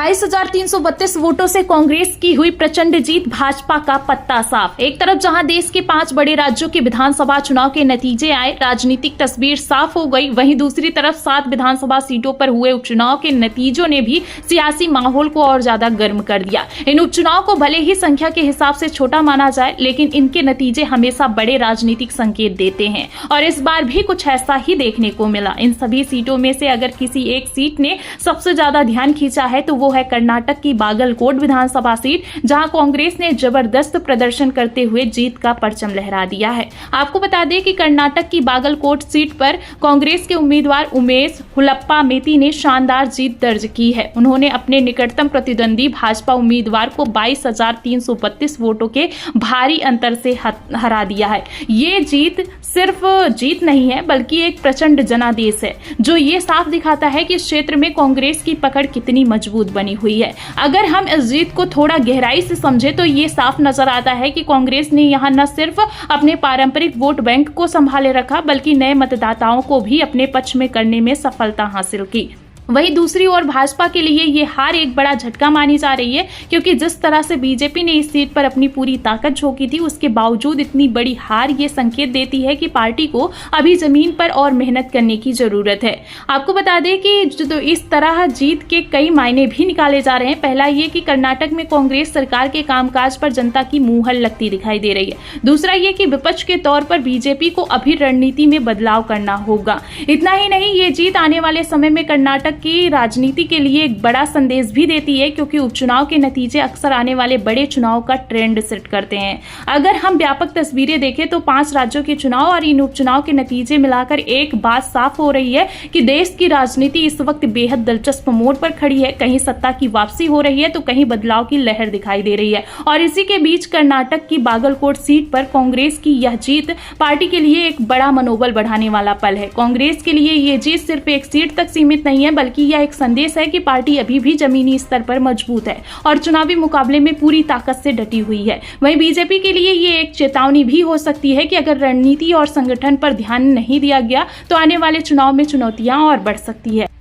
22,332 वोटों से कांग्रेस की हुई प्रचंड जीत, भाजपा का पत्ता साफ। एक तरफ जहां देश के 5 बड़े राज्यों के विधानसभा चुनाव के नतीजे आए, राजनीतिक तस्वीर साफ हो गई, वहीं दूसरी तरफ 7 विधानसभा सीटों पर हुए उपचुनाव के नतीजों ने भी सियासी माहौल को और ज्यादा गर्म कर दिया। इन उपचुनाव को भले ही संख्या के हिसाब से छोटा माना जाए, लेकिन इनके नतीजे हमेशा बड़े राजनीतिक संकेत देते हैं और इस बार भी कुछ ऐसा ही देखने को मिला। इन सभी सीटों में से अगर किसी एक सीट ने सबसे ज्यादा ध्यान खींचा है तो वो है कर्नाटक की बागलकोट विधानसभा सीट, जहां कांग्रेस ने जबरदस्त प्रदर्शन करते हुए जीत का परचम लहरा दिया है। आपको बता दें कि कर्नाटक की बागलकोट सीट पर कांग्रेस के उम्मीदवार उमेश हुलप्पा मेती ने शानदार जीत दर्ज की है। उन्होंने अपने निकटतम प्रतिद्वंदी भाजपा उम्मीदवार को 22,332 वोटों के भारी अंतर से हरा दिया है। ये जीत सिर्फ जीत नहीं है, बल्कि एक प्रचंड जनादेश है, जो ये साफ दिखाता है कि इस क्षेत्र में कांग्रेस की पकड़ कितनी मजबूत बनी हुई है। अगर हम इस जीत को थोड़ा गहराई से समझे तो ये साफ नजर आता है कि कांग्रेस ने यहाँ न सिर्फ अपने पारंपरिक वोट बैंक को संभाले रखा, बल्कि नए मतदाताओं को भी अपने पक्ष में करने में सफलता हासिल की। वहीं दूसरी ओर भाजपा के लिए ये हार एक बड़ा झटका मानी जा रही है, क्योंकि जिस तरह से बीजेपी ने इस सीट पर अपनी पूरी ताकत झोंकी थी, उसके बावजूद इतनी बड़ी हार ये संकेत देती है कि पार्टी को अभी जमीन पर और मेहनत करने की जरूरत है। आपको बता दें कि तो इस तरह जीत के कई मायने भी निकाले जा रहे हैं। पहला ये कि कर्नाटक में कांग्रेस सरकार के कामकाज पर जनता की मुंहर लगती दिखाई दे रही है। दूसरा ये कि विपक्ष के तौर पर बीजेपी को अभी रणनीति में बदलाव करना होगा। इतना ही नहीं, ये जीत आने वाले समय में कर्नाटक की राजनीति के लिए एक बड़ा संदेश भी देती है, क्योंकि उपचुनाव के नतीजे अक्सर आने वाले बड़े चुनाव का ट्रेंड सेट करते हैं। अगर हम व्यापक तस्वीरें देखें तो 5 राज्यों के चुनाव और इन उपचुनाव के नतीजे मिलाकर एक बात साफ हो रही है कि देश की राजनीति इस वक्त बेहद दिलचस्प मोड़ पर खड़ी है। कहीं सत्ता की वापसी हो रही है तो कहीं बदलाव की लहर दिखाई दे रही है। और इसी के बीच कर्नाटक की बागलकोट सीट पर कांग्रेस की यह जीत पार्टी के लिए एक बड़ा मनोबल बढ़ाने वाला पल है। कांग्रेस के लिए यह जीत सिर्फ एक सीट तक सीमित नहीं है, बल्कि यह एक संदेश है कि पार्टी अभी भी जमीनी स्तर पर मजबूत है और चुनावी मुकाबले में पूरी ताकत से डटी हुई है। वहीं बीजेपी के लिए ये एक चेतावनी भी हो सकती है कि अगर रणनीति और संगठन पर ध्यान नहीं दिया गया तो आने वाले चुनाव में चुनौतियां और बढ़ सकती है।